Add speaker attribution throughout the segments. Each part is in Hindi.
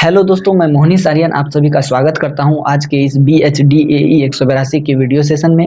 Speaker 1: हेलो दोस्तों, मैं मोहनी सारियन आप सभी का स्वागत करता हूं आज के इस BHDAE 182 के वीडियो सेशन में।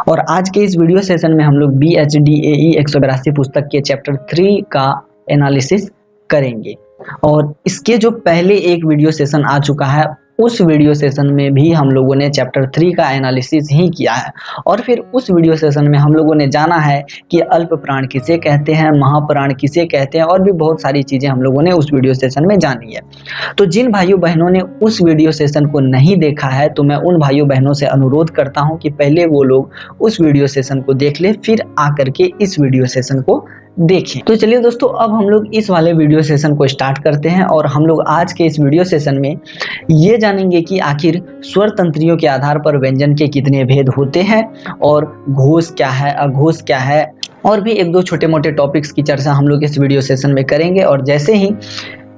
Speaker 1: और आज के इस वीडियो सेशन में हम लोग BHDAE 182 पुस्तक के चैप्टर 3 का एनालिसिस करेंगे। और इसके जो पहले एक वीडियो सेशन आ चुका है, उस वीडियो सेशन में भी हम लोगों ने चैप्टर 3 का एनालिसिस ही किया है। और फिर उस वीडियो सेशन में हम लोगों ने जाना है कि अल्प प्राण किसे कहते हैं, महाप्राण किसे कहते हैं, और भी बहुत सारी चीज़ें हम लोगों ने उस वीडियो सेशन में जानी है। तो जिन भाइयों बहनों ने उस वीडियो सेशन को नहीं देखा है, तो मैं उन भाइयों बहनों से अनुरोध करता हूं कि पहले वो लोग उस वीडियो सेशन को देख ले, फिर आकर के इस वीडियो सेशन को देखें। तो चलिए दोस्तों, अब हम लोग इस वाले वीडियो सेशन को स्टार्ट करते हैं। और हम लोग आज के इस वीडियो सेशन में ये जानेंगे कि आखिर स्वर तंत्रियों के आधार पर व्यंजन के कितने भेद होते हैं, और घोष क्या है, अघोष क्या है, और भी एक दो छोटे मोटे टॉपिक्स की चर्चा हम लोग इस वीडियो सेशन में करेंगे। और जैसे ही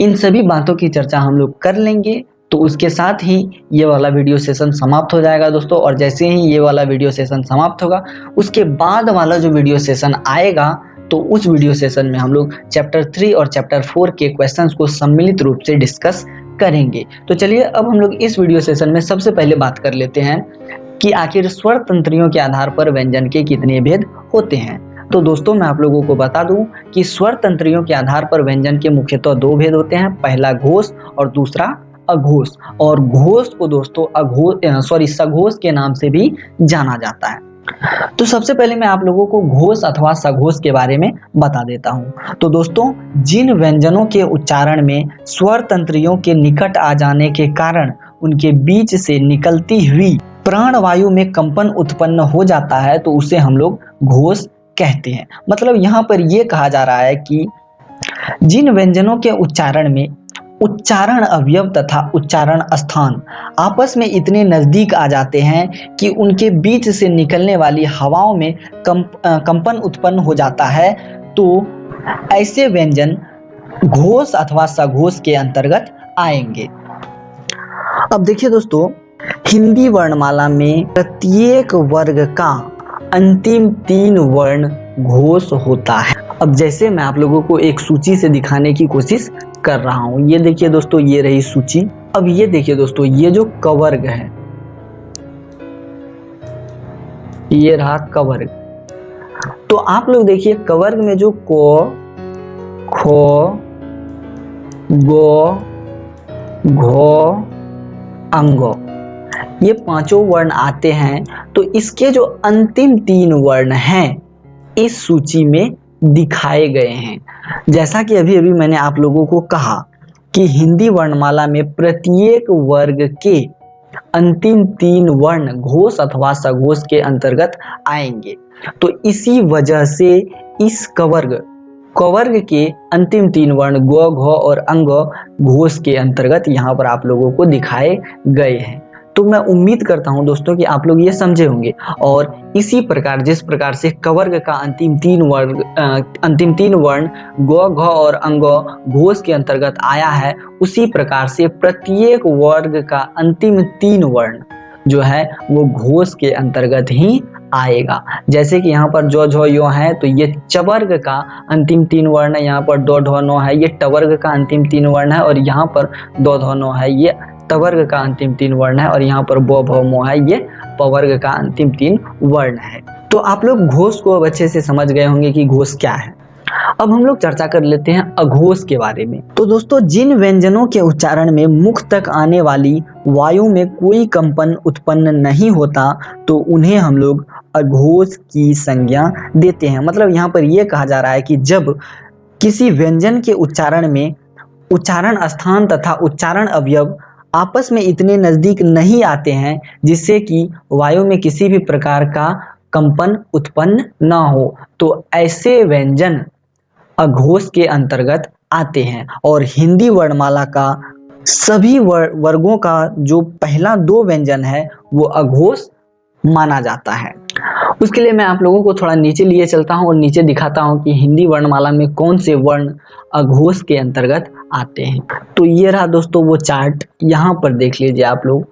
Speaker 1: इन सभी बातों की चर्चा हम लोग कर लेंगे, तो उसके साथ ही ये वाला वीडियो सेशन समाप्त हो जाएगा दोस्तों। और जैसे ही ये वाला वीडियो सेशन समाप्त होगा, उसके बाद वाला जो वीडियो सेशन आएगा, तो उस वीडियो सेशन में हम लोग चैप्टर 3 और चैप्टर 4 के क्वेश्चंस को सम्मिलित रूप से डिस्कस करेंगे। तो चलिए, अब हम लोग इस वीडियो सेशन में सबसे पहले बात कर लेते हैं कि आखिर स्वर तंत्रियों के आधार पर व्यंजन के कितने भेद होते हैं। तो दोस्तों, मैं आप लोगों को बता दूं कि स्वर तंत्रियों के आधार पर व्यंजन के मुख्यतः दो भेद होते हैं, पहला घोष और दूसरा अघोष। और घोष को दोस्तों सघोष के नाम से भी जाना जाता है। तो सबसे पहले मैं आप लोगों को घोष अथवा सघोष के बारे में बता देता हूं। तो दोस्तों, जिन व्यंजनों के उच्चारण में स्वर तंत्रियों के निकट आ जाने के कारण उनके बीच से निकलती हुई प्राणवायु में कंपन उत्पन्न हो जाता है, तो उसे हम लोग घोष कहते हैं। मतलब यहाँ पर यह कहा जा रहा है कि जिन व्यंजनों के उच्चारण में उच्चारण अवयव तथा उच्चारण स्थान आपस में इतने नजदीक आ जाते हैं कि उनके बीच से निकलने वाली हवाओं में कंपन उत्पन्न हो जाता है, तो ऐसे व्यंजन घोष अथवा सघोष के अंतर्गत आएंगे। अब देखिए दोस्तों, हिंदी वर्णमाला में प्रत्येक वर्ग का अंतिम 3 वर्ण घोष होता है। अब जैसे मैं आप लोगों को एक सूची से दिखाने की कोशिश कर रहा हूं। ये देखिए दोस्तों, ये रही सूची। अब ये देखिए दोस्तों, ये जो कवर्ग है, ये रहा कवर्ग। तो आप लोग देखिए, कवर्ग में जो को, खो, गो, घो, अंगो, ये पांचों वर्ण आते हैं। तो इसके जो अंतिम 3 वर्ण हैं, इस सूची में दिखाए गए हैं। जैसा कि अभी अभी मैंने आप लोगों को कहा कि हिंदी वर्णमाला में प्रत्येक वर्ग के अंतिम 3 वर्ण घोष अथवा सघोष के अंतर्गत आएंगे। तो इसी वजह से इस कवर्ग के अंतिम 3 वर्ण गो, घो और अंग घोष के अंतर्गत यहाँ पर आप लोगों को दिखाए गए हैं। तो मैं उम्मीद करता हूं दोस्तों कि आप लोग ये समझे होंगे। और इसी प्रकार जिस प्रकार से कवर्ग का अंतिम 3 वर्ण गो, घ और अंग घोष के अंतर्गत आया है, उसी प्रकार से प्रत्येक वर्ग का अंतिम 3 वर्ण जो है वो घोष के अंतर्गत ही आएगा। जैसे कि यहाँ पर जो झो यो है, तो ये चवर्ग का अंतिम 3 वर्ण है। यहाँ पर दो ढो नो है, ये टवर्ग का अंतिम 3 वर्ण है। और यहाँ पर दो धो नो है, ये तवर्ग का अंतिम 3 वर्ण है। और यहाँ पर बो भो मो है, ये पवर्ग का अंतिम 3 वर्ण है। तो आप लोग घोष को अब अच्छे से समझ गए होंगे कि घोष क्या है। अब हम लोग चर्चा कर लेते हैं अघोष के बारे में। तो दोस्तों, जिन व्यंजनों के उच्चारण में मुख तक आने वाली वायु में कोई कंपन उत्पन्न नहीं होता, तो उन्हें हम लोग अघोष की संज्ञा देते हैं। मतलब यहाँ पर यह कहा जा रहा है कि जब किसी व्यंजन के उच्चारण में उच्चारण स्थान तथा उच्चारण अवयव आपस में इतने नजदीक नहीं आते हैं जिससे कि वायु में किसी भी प्रकार का कंपन उत्पन्न न हो, तो ऐसे व्यंजन अघोष के अंतर्गत आते हैं। और हिंदी वर्णमाला का सभी वर्गों का जो पहला 2 व्यंजन है, वो अघोष माना जाता है। उसके लिए मैं आप लोगों को थोड़ा नीचे लिए चलता हूं और नीचे दिखाता हूं कि हिंदी वर्णमाला में कौन से वर्ण अघोष के अंतर्गत आते हैं। तो ये रहा दोस्तों वो चार्ट, यहाँ पर देख लीजिए आप लोग।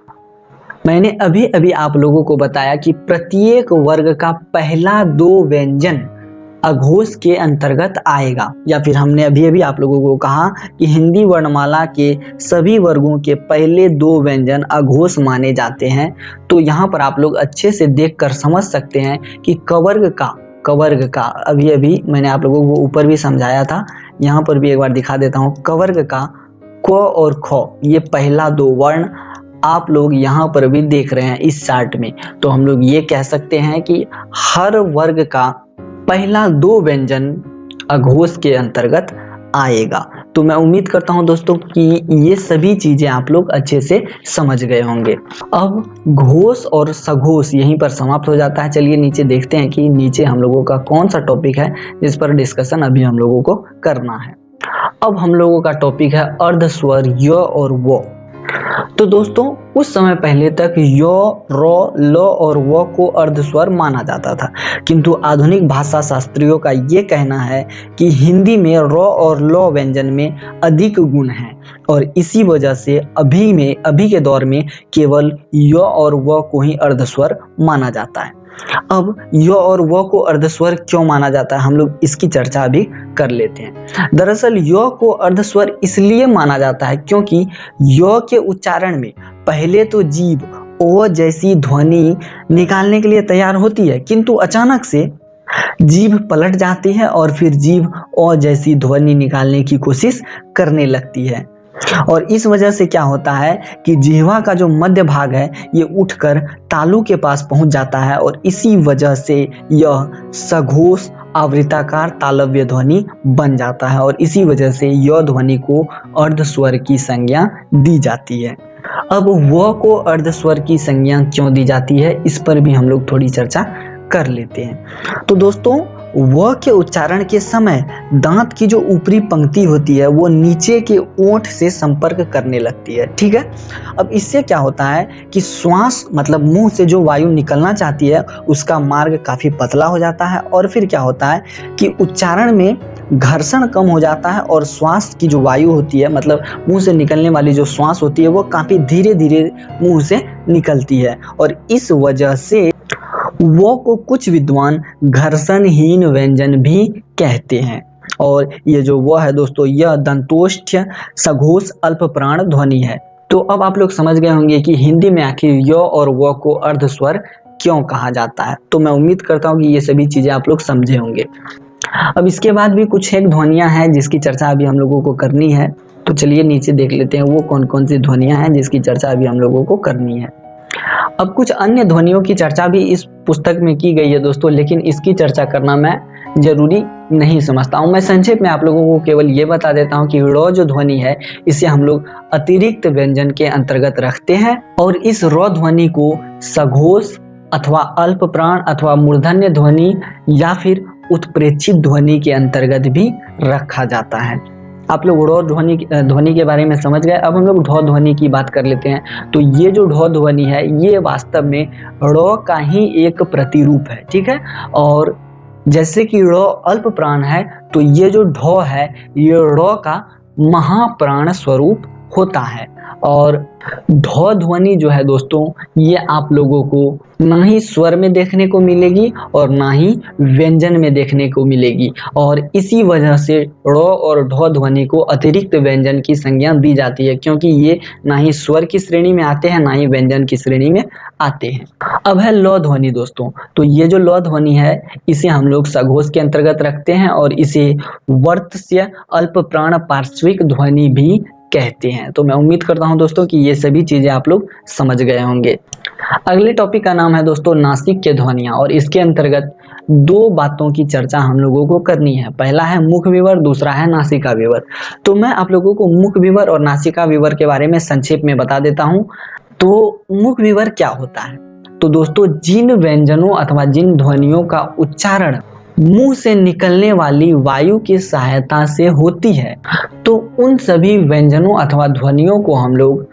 Speaker 1: मैंने अभी अभी आप लोगों को बताया कि प्रत्येक वर्ग का पहला 2 व्यंजन अघोष के अंतर्गत आएगा। या फिर हमने अभी अभी आप लोगों को कहा कि हिंदी वर्णमाला के सभी वर्गों के पहले 2 व्यंजन अघोष माने जाते हैं। तो यहाँ पर आप लोग अच्छे से देखकर समझ सकते हैं कि कवर्ग का अभी अभी मैंने आप लोगों को ऊपर भी समझाया था, यहाँ पर भी एक बार दिखा देता हूँ। कवर्ग का क और ख ये पहला 2 वर्ण आप लोग यहाँ पर भी देख रहे हैं इस चार्ट में। तो हम लोग ये कह सकते हैं कि हर वर्ग का पहला 2 व्यंजन अघोष के अंतर्गत आएगा। तो मैं उम्मीद करता हूं दोस्तों कि ये सभी चीजें आप लोग अच्छे से समझ गए होंगे। अब घोष और सघोष यहीं पर समाप्त हो जाता है। चलिए नीचे देखते हैं कि नीचे हम लोगों का कौन सा टॉपिक है जिस पर डिस्कशन अभी हम लोगों को करना है। अब हम लोगों का टॉपिक है अर्धस्वर य और वो। तो दोस्तों उस समय पहले तक य, र, ल और व को अर्धस्वर माना जाता था, किंतु आधुनिक भाषा शास्त्रियों का ये कहना है कि हिंदी में र और ल व्यंजन में अधिक गुण हैं और इसी वजह से अभी के दौर में केवल य और व को ही अर्धस्वर माना जाता है। अब य और व को अर्धस्वर क्यों माना जाता है, हम लोग इसकी चर्चा अभी कर लेते हैं। दरअसल य को अर्धस्वर इसलिए माना जाता है क्योंकि य के उच्चारण में पहले तो जीभ ओ जैसी ध्वनि निकालने के लिए तैयार होती है, किंतु अचानक से जीभ पलट जाती है और फिर जीभ ओ जैसी ध्वनि निकालने की कोशिश करने लगती है। और इस वजह से क्या होता है कि जिह्वा का जो मध्य भाग है ये उठकर तालु के पास पहुंच जाता है और इसी वजह से यह सघोष आवृत्ताकार तालव्य ध्वनि बन जाता है और इसी वजह से य ध्वनि को अर्धस्वर की संज्ञा दी जाती है। अब व को अर्धस्वर की संज्ञा क्यों दी जाती है इस पर भी हम लोग थोड़ी चर्चा कर लेते हैं। तो दोस्तों व के उच्चारण के समय दांत की जो ऊपरी पंक्ति होती है वो नीचे के ओंठ से संपर्क करने लगती है, ठीक है। अब इससे क्या होता है कि श्वास मतलब मुंह से जो वायु निकलना चाहती है उसका मार्ग काफी पतला हो जाता है और फिर क्या होता है कि उच्चारण में घर्षण कम हो जाता है और श्वास की जो वायु होती है मतलब मुंह से निकलने वाली जो श्वास होती है वो काफी धीरे धीरे मुंह से निकलती है और इस वजह से वो को कुछ विद्वान घर्षणहीन व्यंजन भी कहते हैं। और ये जो वो है दोस्तों यह दंतोष्ठ सघोष अल्प प्राण ध्वनि है। तो अब आप लोग समझ गए होंगे कि हिंदी में आखिर य और वो को अर्धस्वर क्यों कहा जाता है। तो मैं उम्मीद करता हूँ कि ये सभी चीजें आप लोग समझे होंगे। अब इसके बाद भी कुछ एक ध्वनियां हैं जिसकी चर्चा अभी हम लोगों को करनी है। तो चलिए नीचे देख लेते हैं वो कौन कौन सी ध्वनियां हैं जिसकी चर्चा अभी हम लोगों को करनी है। अब कुछ अन्य ध्वनियों की चर्चा भी इस पुस्तक में की गई है दोस्तों, लेकिन इसकी चर्चा करना मैं जरूरी नहीं समझता हूँ। मैं संक्षेप में आप लोगों को केवल ये बता देता हूँ कि ड़ जो ध्वनि है इसे हम लोग अतिरिक्त व्यंजन के अंतर्गत रखते हैं और इस र ध्वनि को सघोष अथवा अल्प प्राण अथवा मूर्धन्य ध्वनि या फिर उत्प्रेक्षित ध्वनि के अंतर्गत भी रखा जाता है। आप लोग ड़ ध्वनि के बारे में समझ गए। अब हम लोग ढ ध्वनि की बात कर लेते हैं। तो ये जो ढ ध्वनि है ये वास्तव में ड़ का ही एक प्रतिरूप है, ठीक है। और जैसे कि ड़ अल्प प्राण है तो ये जो ढ है ये ड़ का महाप्राण स्वरूप होता है। और ढ ध्वनि जो है दोस्तों ये आप लोगों को ना ही स्वर में देखने को मिलेगी और ना ही व्यंजन में देखने को मिलेगी और इसी वजह से ड़ और ढ ध्वनि को अतिरिक्त व्यंजन की संज्ञा दी जाती है क्योंकि ये ना ही स्वर की श्रेणी में आते हैं ना ही व्यंजन की श्रेणी में आते हैं। अब है ल ध्वनि दोस्तों। तो ये जो ल ध्वनि है इसे हम लोग सघोष के अंतर्गत रखते हैं और इसे वर्त्स्य अल्प प्राण पार्श्विक ध्वनि भी कहते हैं। तो मैं उम्मीद करता हूं दोस्तों कि ये सभी चीजें आप लोग समझ गए होंगे। अगले टॉपिक का नाम है दोस्तों नासिक के ध्वनियां और इसके अंतर्गत 2 बातों की चर्चा हम लोगों को करनी है। पहला है मुख विवर, दूसरा है नासिका विवर। तो मैं आप लोगों को मुख विवर और नासिका विवर के बारे में संक्षेप में बता देता हूं। तो मुख विवर क्या होता है? तो दोस्तों जिन व्यंजनों अथवा जिन ध्वनियों का उच्चारण मुंह से निकलने वाली वायु की सहायता से होती है तो उन सभी व्यंजनों अथवा ध्वनियों को हम लोग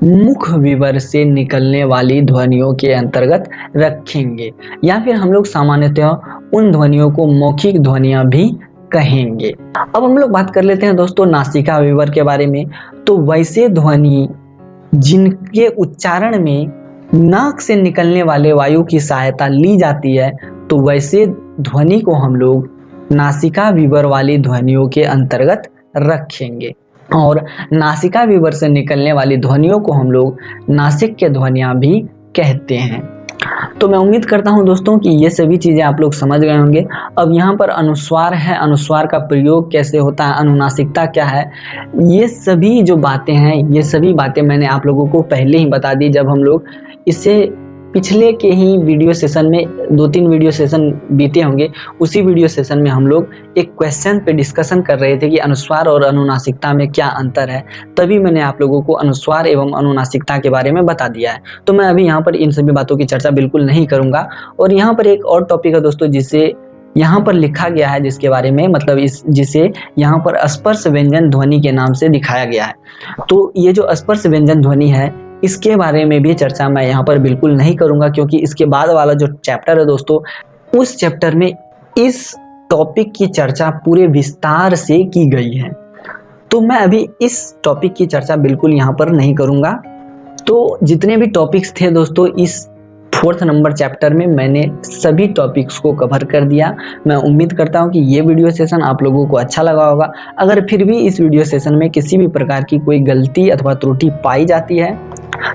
Speaker 1: मुख विवर से निकलने वाली ध्वनियों के अंतर्गत रखेंगे या फिर हम लोग सामान्यतः उन ध्वनियों को मौखिक ध्वनियां भी कहेंगे। अब हम लोग बात कर लेते हैं दोस्तों नासिका विवर के बारे में। तो वैसे ध्वनि जिनके उच्चारण में नाक से निकलने वाले वायु की सहायता ली जाती है तो वैसे ध्वनि को हम लोग नासिका विवर वाली ध्वनियों के अंतर्गत रखेंगे। और नासिका विवर से निकलने वाली ध्वनियों को हम लोग नासिक्य ध्वनियां भी कहते हैं। तो मैं उम्मीद करता हूं दोस्तों कि ये सभी चीजें आप लोग समझ गए होंगे। अब यहाँ पर अनुस्वार है, अनुस्वार का प्रयोग कैसे होता है, अनुनासिकता क्या है, ये सभी जो बातें हैं, ये सभी बातें मैंने आप लोगों को पहले ही बता दी जब हम लोग इसे पिछले के ही वीडियो सेशन में 2-3 वीडियो सेशन बीते होंगे, उसी वीडियो सेशन में हम लोग एक क्वेश्चन पे डिस्कशन कर रहे थे कि अनुस्वार और अनुनासिकता में क्या अंतर है। तभी मैंने आप लोगों को अनुस्वार एवं अनुनासिकता के बारे में बता दिया है। तो मैं अभी यहाँ पर इन सभी बातों की चर्चा बिल्कुल नहीं करूँगा। और यहाँ पर एक और टॉपिक है दोस्तों जिसे यहाँ पर लिखा गया है, जिसके बारे में मतलब जिसे यहाँ पर स्पर्श व्यंजन ध्वनि के नाम से दिखाया गया है। तो ये जो स्पर्श व्यंजन ध्वनि है, इसके बारे में भी चर्चा मैं यहाँ पर बिल्कुल नहीं करूँगा, क्योंकि इसके बाद वाला जो चैप्टर है दोस्तों, उस चैप्टर में इस टॉपिक की चर्चा पूरे विस्तार से की गई है। तो मैं अभी इस टॉपिक की चर्चा बिल्कुल यहाँ पर नहीं करूँगा। तो जितने भी टॉपिक्स थे दोस्तों, इस 4th नंबर चैप्टर में मैंने सभी टॉपिक्स को कवर कर दिया। मैं उम्मीद करता हूँ कि ये वीडियो सेशन आप लोगों को अच्छा लगा होगा। अगर फिर भी इस वीडियो सेशन में किसी भी प्रकार की कोई गलती अथवा त्रुटि पाई जाती है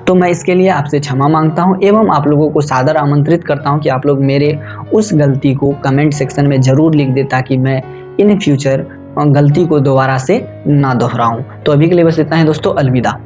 Speaker 1: तो मैं इसके लिए आपसे क्षमा मांगता हूं एवं आप लोगों को सादर आमंत्रित करता हूं कि आप लोग मेरे उस गलती को कमेंट सेक्शन में ज़रूर लिख दें, ताकि मैं इन फ्यूचर गलती को दोबारा से ना दोहराऊं। तो अभी के लिए बस इतना ही दोस्तों, अलविदा।